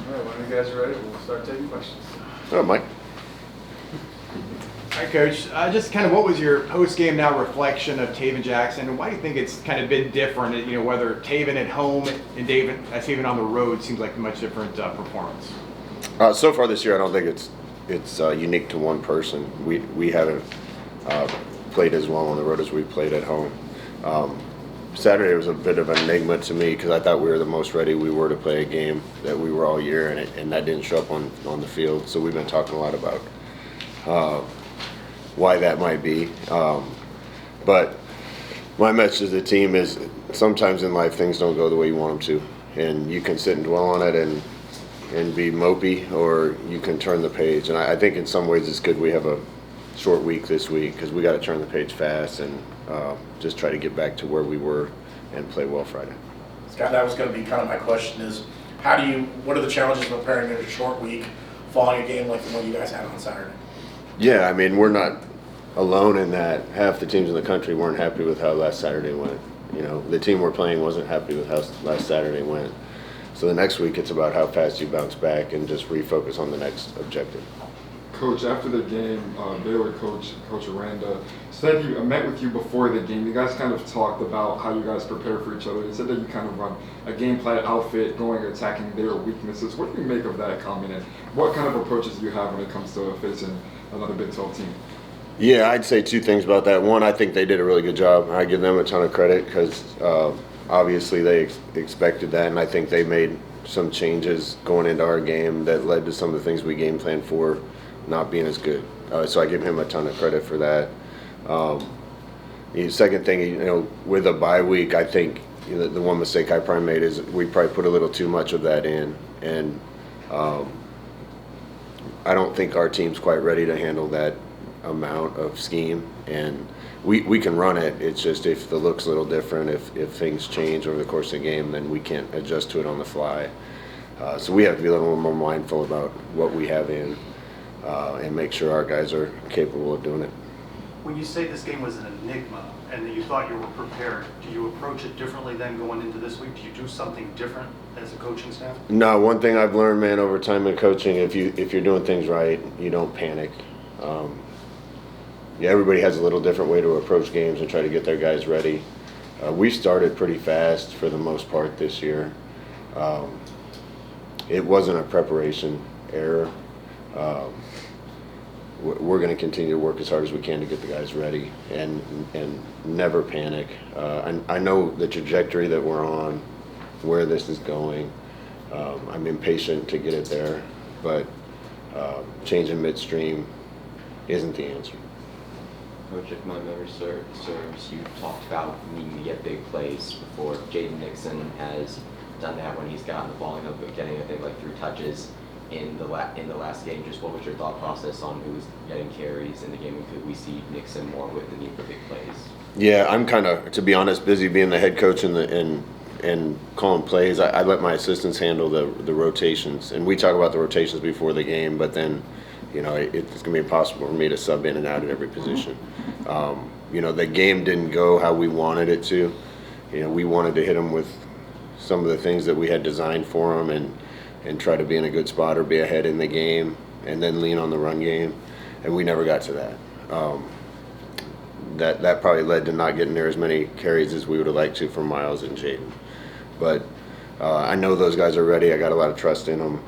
All right, when you guys are ready, we'll start taking questions. Oh, Mike. Hi, Coach. Just kind of what was your post-game now reflection of Taven Jackson, and why do you think it's kind of been different? Whether Taven at home and Taven on the road seems like a much different performance. So far this year, I don't think it's unique to one person. We haven't played as well on the road as we played at home. Saturday was a bit of an enigma to me because I thought we were the most ready we were to play a game that we were all year, and that didn't show up on the field. So we've been talking a lot about why that might be. But my message to the team is sometimes in life things don't go the way you want them to, and you can sit and dwell on it and be mopey, or you can turn the page. And I think in some ways it's good we have a short week this week because we got to turn the page fast and just try to get back to where we were and play well Friday. Scott, that was going to be kind of my question is, what are the challenges of preparing in a short week following a game like the one you guys had on Saturday? Yeah, I mean, we're not alone in that. Half the teams in the country weren't happy with how last Saturday went. The team we're playing wasn't happy with how last Saturday went. So the next week it's about how fast you bounce back and just refocus on the next objective. Coach, after the game, Baylor coach Aranda said he met with you before the game. You guys kind of talked about how you guys prepare for each other. He said that you kind of run a game plan outfit, attacking their weaknesses. What do you make of that comment, and what kind of approaches do you have when it comes to facing another Big 12 team? Yeah, I'd say two things about that. One, I think they did a really good job. I give them a ton of credit because obviously they expected that, and I think they made some changes going into our game that led to some of the things we game planned for not being as good. So I give him a ton of credit for that. The second thing, with a bye week, I think the one mistake I probably made is we probably put a little too much of that in, and I don't think our team's quite ready to handle that amount of scheme. And we can run it. It's just if the look's a little different, if things change over the course of the game, then we can't adjust to it on the fly. So we have to be a little more mindful about what we have in and make sure our guys are capable of doing it. When you say this game was an enigma and that you thought you were prepared, do you approach it differently then going into this week? Do you do something different as a coaching staff? No, one thing I've learned, man, over time in coaching, if you're doing things right, you don't panic. Everybody has a little different way to approach games and try to get their guys ready. We started pretty fast for the most part this year. It wasn't a preparation error. We're going to continue to work as hard as we can to get the guys ready and never panic. I know the trajectory that we're on, where this is going. I'm impatient to get it there, but changing midstream isn't the answer. Coach, if my memory serves, you talked about needing to get big plays before. Jaden Nixon has done that when he's gotten the ball, getting, I think, like 3 touches in the last game. Just what was your thought process on who was getting carries in the game, and could we see Nixon more with the need for big plays? Yeah, I'm kind of, to be honest, busy being the head coach and calling plays. I let my assistants handle the rotations, and we talk about the rotations before the game, but then it's going to be impossible for me to sub in and out at every position. The game didn't go how we wanted it to. We wanted to hit them with some of the things that we had designed for them and try to be in a good spot or be ahead in the game and then lean on the run game, and we never got to that. That probably led to not getting near as many carries as we would have liked to from Miles and Jaden. But I know those guys are ready. I got a lot of trust in them.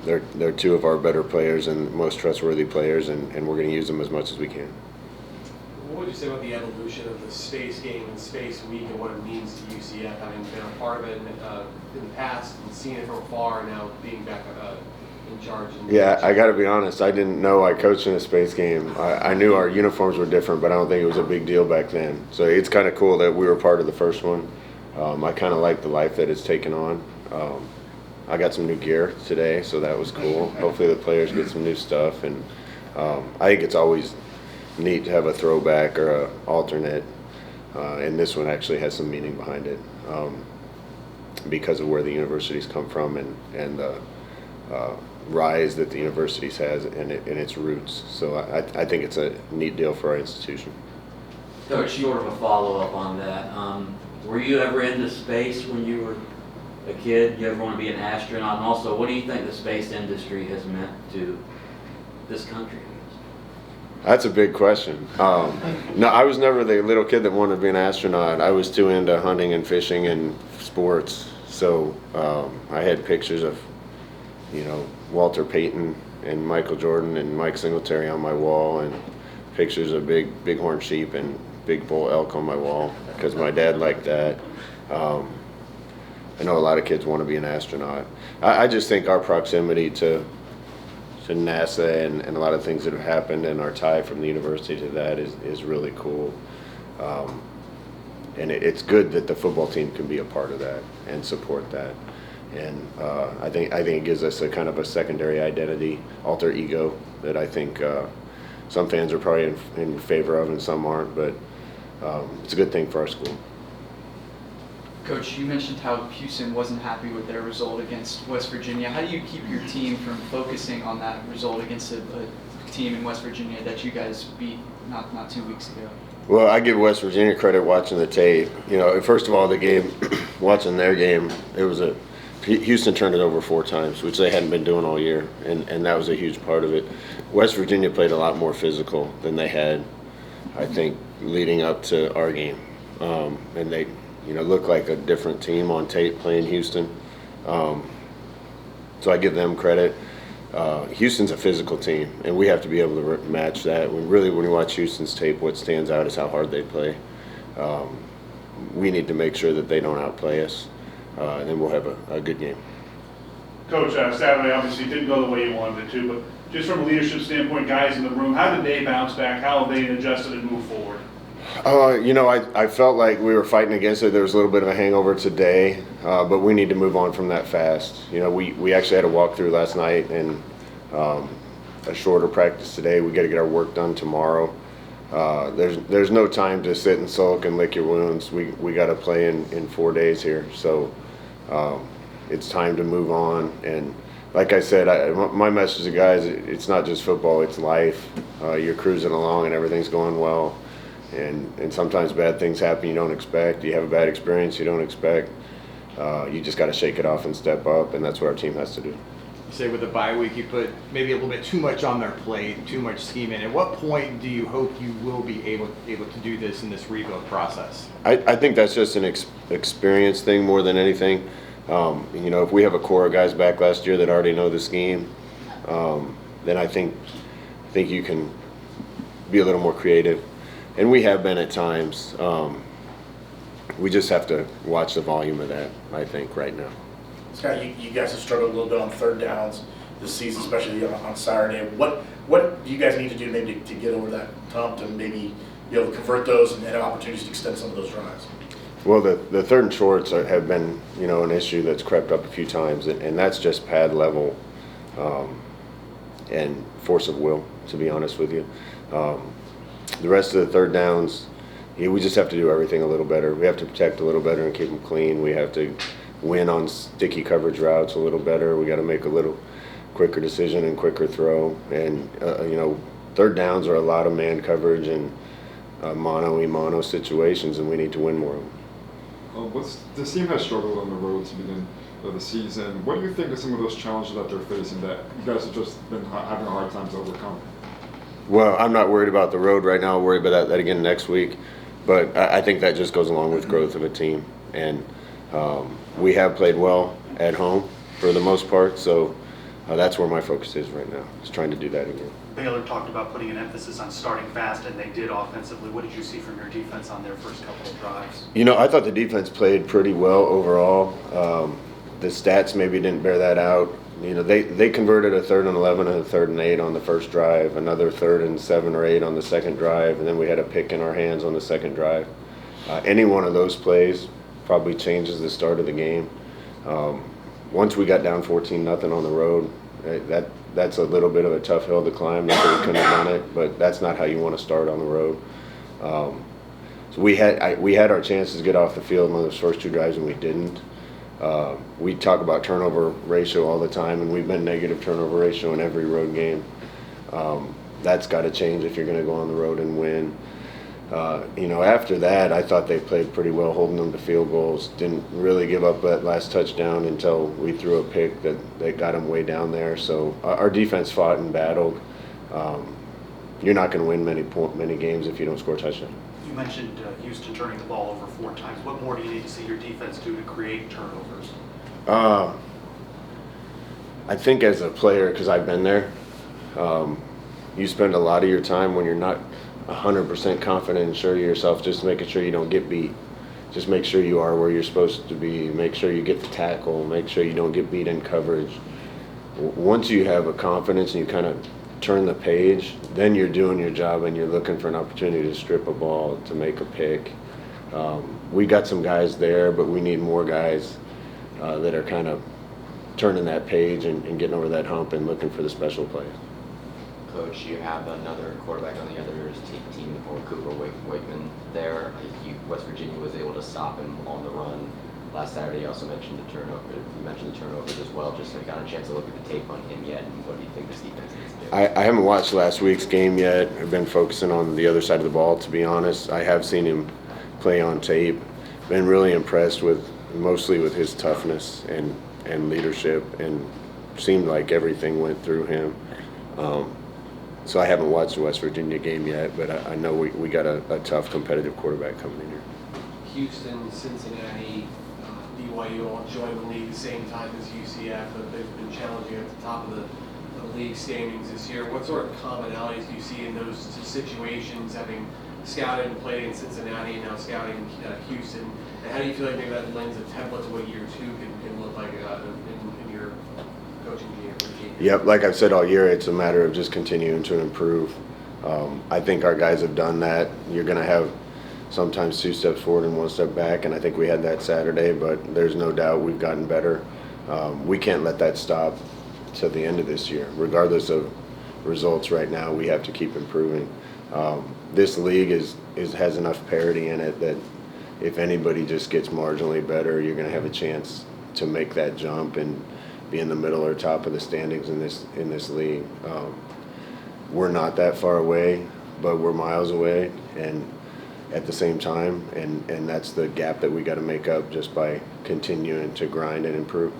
They're 2 of our better players and most trustworthy players, and we're going to use them as much as we can. What would you say about the evolution of the space game and space week and what it means to UCF, having been a part of it in the past and seeing it from afar and now being back in charge? Yeah, I got to be honest. I didn't know I coached in a space game. I knew our uniforms were different, but I don't think it was a big deal back then. So it's kind of cool that we were part of the first one. I kind of like the life that it's taken on. I got some new gear today, so that was cool. Hopefully the players get some new stuff, and I think it's always neat to have a throwback or a alternate, and this one actually has some meaning behind it because of where the universities come from and the rise that the universities has and its roots. So I think it's a neat deal for our institution. Coach, sort of a follow-up on that. Were you ever into space when you were a kid? You ever want to be an astronaut? And also, what do you think the space industry has meant to this country? That's a big question. No, I was never the little kid that wanted to be an astronaut. I was too into hunting and fishing and sports. So I had pictures of, Walter Payton and Michael Jordan and Mike Singletary on my wall, and pictures of bighorn sheep and big bull elk on my wall because my dad liked that. I know a lot of kids want to be an astronaut. I just think our proximity to NASA and a lot of things that have happened, and our tie from the university to that is really cool. And it's good that the football team can be a part of that and support that. And I think it gives us a kind of a secondary identity, alter ego, that I think some fans are probably in favor of and some aren't, but it's a good thing for our school. Coach, you mentioned how Houston wasn't happy with their result against West Virginia. How do you keep your team from focusing on that result against a team in West Virginia that you guys beat not 2 weeks ago? Well, I give West Virginia credit watching the tape. First of all, the game, watching their game, Houston turned it over 4 times, which they hadn't been doing all year, and that was a huge part of it. West Virginia played a lot more physical than they had, I think, leading up to our game. And they looked like a different team on tape playing Houston. So I give them credit. Houston's a physical team, and we have to be able to match that. When you watch Houston's tape, what stands out is how hard they play. We need to make sure that they don't outplay us, and then we'll have a good game. Coach, Saturday obviously didn't go the way you wanted it to, but just from a leadership standpoint, guys in the room, how did they bounce back? How have they adjusted and moved forward? I felt like we were fighting against it. There was a little bit of a hangover today, but we need to move on from that fast. We actually had a walkthrough last night and a shorter practice today. We got to get our work done tomorrow. There's no time to sit and sulk and lick your wounds. We got to play in 4 days here, so it's time to move on. And like I said, my message to guys, it's not just football, it's life. You're cruising along and everything's going well. And sometimes bad things happen you don't expect. You have a bad experience you don't expect. You just got to shake it off and step up, and that's what our team has to do. You say with the bye week, you put maybe a little bit too much on their plate, too much scheme in. At what point do you hope you will be able to do this in this rebuild process? I think that's just an experience thing more than anything. If we have a core of guys back last year that already know the scheme, then I think you can be a little more creative. And we have been at times. We just have to watch the volume of that, I think, right now. Scott, you guys have struggled a little bit on third downs this season, especially on Saturday. What do you guys need to do maybe to get over that hump and maybe convert those and have opportunities to extend some of those drives? Well, the third and shorts have been an issue that's crept up a few times, and that's just pad level and force of will, to be honest with you. The rest of the third downs, we just have to do everything a little better. We have to protect a little better and keep them clean. We have to win on sticky coverage routes a little better. We got to make a little quicker decision and quicker throw. And third downs are a lot of man coverage and mono-e-mono situations, and we need to win more of them. This team has struggled on the road to begin of the season. What do you think are some of those challenges that they're facing that you guys have just been having a hard time to overcome? Well, I'm not worried about the road right now. I'll worry about that again next week. But I think that just goes along with growth of a team. And we have played well at home for the most part. So that's where my focus is right now, is trying to do that again. Baylor talked about putting an emphasis on starting fast, and they did offensively. What did you see from your defense on their first couple of drives? I thought the defense played pretty well overall. The stats maybe didn't bear that out. They converted a 3rd and 11 and a 3rd and 8 on the first drive, another 3rd and 7 or 8 on the second drive, and then we had a pick in our hands on the second drive. Any one of those plays probably changes the start of the game. Once we got down 14-0 on the road, that's a little bit of a tough hill to climb. Not that we couldn't have done it, but that's not how you want to start on the road. So we had our chances to get off the field on those first 2 drives, and we didn't. We talk about turnover ratio all the time, and we've been negative turnover ratio in every road game. That's got to change if you're going to go on the road and win. After that, I thought they played pretty well, holding them to field goals. Didn't really give up that last touchdown until we threw a pick that got them way down there. So our defense fought and battled. You're not going to win many games if you don't score a touchdown. You mentioned Houston turning the ball over 4 times. What more do you need to see your defense do to create turnovers? I think as a player, because I've been there, you spend a lot of your time when you're not 100% confident and sure of yourself, just making sure you don't get beat. Just make sure you are where you're supposed to be. Make sure you get the tackle. Make sure you don't get beat in coverage. Once you have a confidence and you kind of turn the page, then you're doing your job and you're looking for an opportunity to strip a ball, to make a pick. We got some guys there, but we need more guys that are kind of turning that page and getting over that hump and looking for the special plays. Coach, you have another quarterback on the other team before Cooper Wakeman there. West Virginia was able to stop him on the run last Saturday. You also mentioned the turnover. You mentioned the turnovers as well. Just so you got a chance to look at the tape on him yet, and what do you think this defense needs to do? I haven't watched last week's game yet. I've been focusing on the other side of the ball, to be honest. I have seen him play on tape. Been really impressed mostly with his toughness and leadership, and seemed like everything went through him. So I haven't watched the West Virginia game yet, but I know we got a tough competitive quarterback coming in here. Houston, Cincinnati, BYU all joined the league at the same time as UCF, but they've been challenging at the top of the league standings this year. What sort of commonalities do you see in those situations, having scouted and played in Cincinnati and now scouting Houston? And how do you feel like maybe that lends a template to what year 2 can look like in your coaching game? Yep, like I've said all year, it's a matter of just continuing to improve. I think our guys have done that. You're going to have sometimes 2 steps forward and 1 step back, and I think we had that Saturday, but there's no doubt we've gotten better. We can't let that stop to the end of this year. Regardless of results right now, we have to keep improving. This league has enough parity in it that if anybody just gets marginally better, you're going to have a chance to make that jump and be in the middle or top of the standings in this league. We're not that far away, but we're miles away, and at the same time, and that's the gap that we got to make up just by continuing to grind and improve.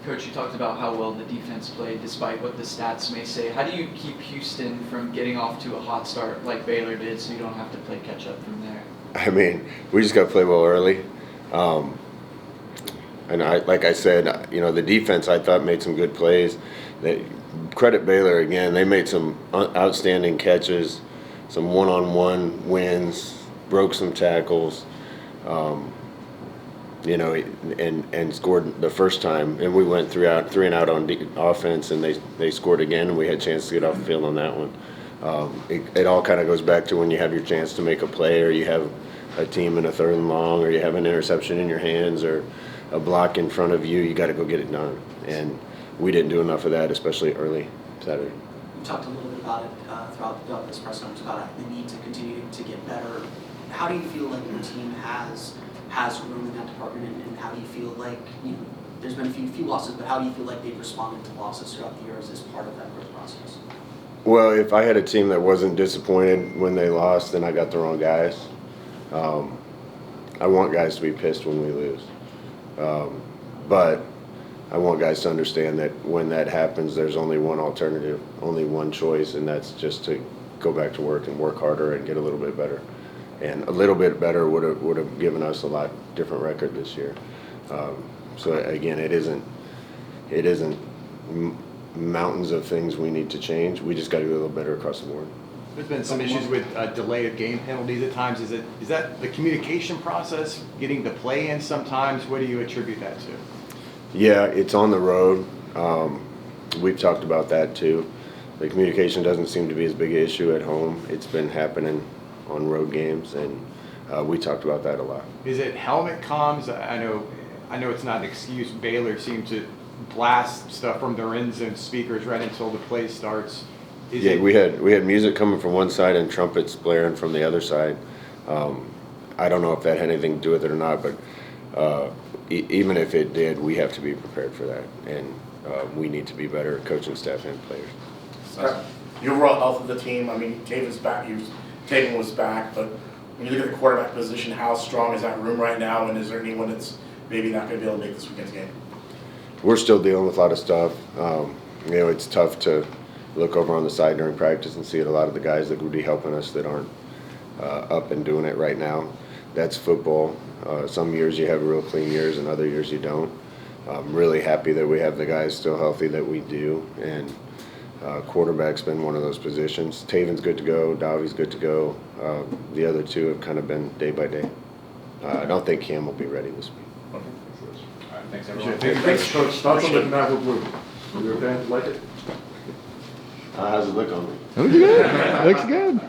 Coach, you talked about how well the defense played despite what the stats may say. How do you keep Houston from getting off to a hot start like Baylor did, so you don't have to play catch up from there? I mean, we just got to play well early. And like I said, the defense I thought made some good plays. Credit Baylor again. They made some outstanding catches, some one-on-one wins, broke some tackles, and scored the first time. And we went 3 and out on offense, and they scored again, and we had a chance to get off the field on that one. It all kind of goes back to when you have your chance to make a play, or you have a team in a 3rd and long, or you have an interception in your hands, or a block in front of you, you got to go get it done. And we didn't do enough of that, especially early Saturday. You talked a little bit about it throughout this press conference about the need to continue to get better. How do you feel like your team has room in that department, and how do you feel like, there's been a few losses, but how do you feel like they've responded to losses throughout the year as part of that growth process? Well, if I had a team that wasn't disappointed when they lost, then I got the wrong guys. I want guys to be pissed when we lose. But I want guys to understand that when that happens, there's only one alternative, only one choice, and that's just to go back to work and work harder and get a little bit better. And a little bit better would have given us a lot different record this year. So again, it isn't mountains of things we need to change. We just got to do a little better across the board. There's been some issues with delay of game penalties at times. Is that the communication process, getting the play in sometimes? What do you attribute that to? Yeah, it's on the road. We've talked about that too. The communication doesn't seem to be as big an issue at home. It's been happening on road games, and we talked about that a lot. Is it helmet comms? I know it's not an excuse. Baylor seemed to blast stuff from their end zone speakers right until the play starts. We had music coming from one side and trumpets blaring from the other side. I don't know if that had anything to do with it or not, but even if it did, we have to be prepared for that, and we need to be better, coaching staff and players. The overall health of the team. I mean, Taven's back. He was Tatum was back, but when you look at the quarterback position, how strong is that room right now, and is there anyone that's maybe not going to be able to make this weekend's game? We're still dealing with a lot of stuff. It's tough to look over on the side during practice and see a lot of the guys that would be helping us that aren't up and doing it right now. That's football. Some years you have real clean years, and other years you don't. I'm really happy that we have the guys still healthy that we do, and quarterback's been one of those positions. Taven's good to go. Davi's good to go. The other two have kind of been day by day. I don't think Cam will be ready this week. All right, thanks, everyone. Thanks, Coach. Thoughts on the navy blue? You okay? Like it? How's it look on me? Looks good.